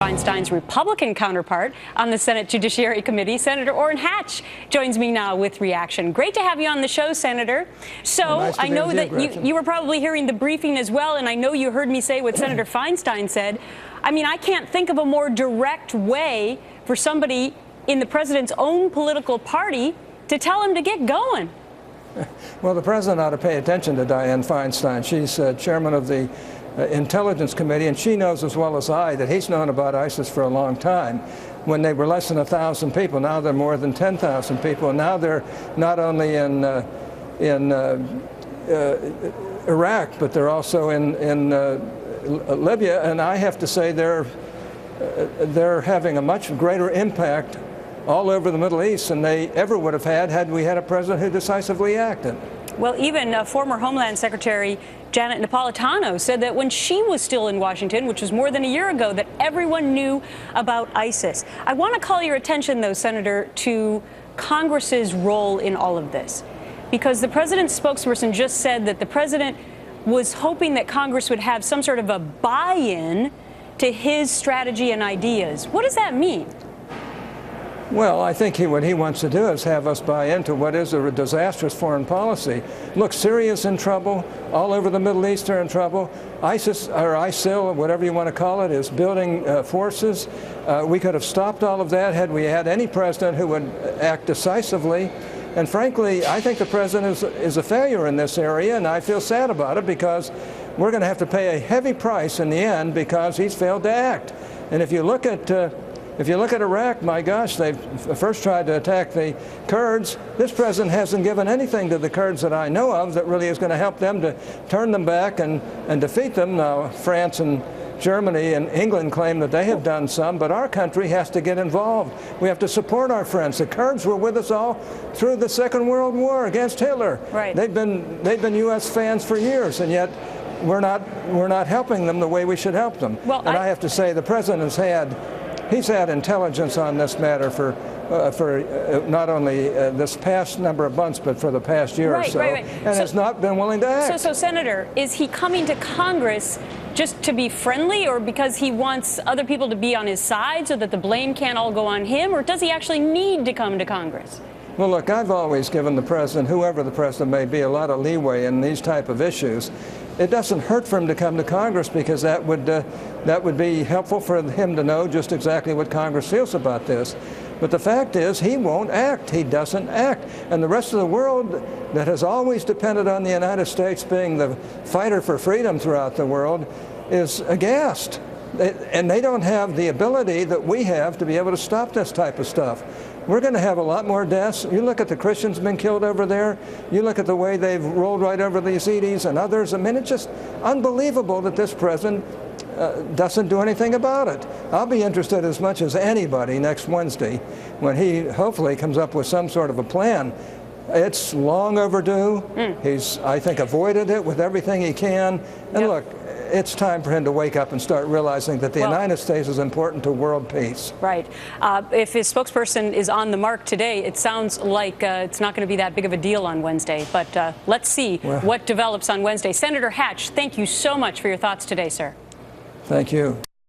Feinstein's Republican counterpart on the Senate Judiciary Committee, Senator Orrin Hatch, joins me now with reaction. Great to have you on the show, Senator. So nice I know that you were probably hearing the briefing as well, and I know you heard me say what Senator Feinstein said. I mean, I can't think of a more direct way for somebody in the president's own political party to tell him to get going. Well, the president ought to pay attention to Dianne Feinstein. She's chairman of the Intelligence Committee, and she knows as well as I that he's known about ISIS for a long time. When they were less than 1,000 people, now they're more than 10,000 people. And now they're not only in Iraq, but they're also in Libya. And I have to say they're having a much greater impact all over the Middle East than they ever would have had we had a president who decisively acted. Well, even former Homeland Secretary Janet Napolitano said that when she was still in Washington, which was more than a year ago, that everyone knew about ISIS. I want to call your attention, though, Senator, to Congress's role in all of this, because the president's spokesperson just said that the president was hoping that Congress would have some sort of a buy-in to his strategy and ideas. What does that mean? Well, I think what he wants to do is have us buy into what is a disastrous foreign policy. Look, Syria's in trouble. All over the Middle East are in trouble. ISIS, or ISIL, or whatever you want to call it, is building forces. We could have stopped all of that had we had any president who would act decisively. And frankly, I think the president is a failure in this area, and I feel sad about it because we're going to have to pay a heavy price in the end because he's failed to act. And if you look at Iraq, my gosh, they first tried to attack the Kurds. This president hasn't given anything to the Kurds that I know of that really is going to help them to turn them back and defeat them. Now, France and Germany and England claim that they have done some, but our country has to get involved. We have to support our friends. The Kurds were with us all through the Second World War against Hitler. Right. They've been U.S. fans for years, and yet we're not helping them the way we should help them. Well, and I have to say, the president he's had intelligence on this matter for not only this past number of months, but for the past year or so, and has not been willing to act. So, Senator, is he coming to Congress just to be friendly, or because he wants other people to be on his side so that the blame can't all go on him, or does he actually need to come to Congress? Well, look, I've always given the president, whoever the president may be, a lot of leeway in these type of issues. It doesn't hurt for him to come to Congress because that would be helpful for him to know just exactly what Congress feels about this. But the fact is, he won't act. He doesn't act. And the rest of the world that has always depended on the United States being the fighter for freedom throughout the world is aghast. And they don't have the ability that we have to be able to stop this type of stuff. We're going to have a lot more deaths. You look at the Christians being killed over there. You look at the way they've rolled right over the Yazidis and others. I mean, it's just unbelievable that this president doesn't do anything about it. I'll be interested as much as anybody next Wednesday when he hopefully comes up with some sort of a plan. It's long overdue. He's, I think, avoided it with everything he can. And look, it's time for him to wake up and start realizing that the United States is important to world peace. Right. If his spokesperson is on the mark today, it sounds like it's not going to be that big of a deal on Wednesday. But let's see what develops on Wednesday. Senator Hatch, thank you so much for your thoughts today, sir. Thank you.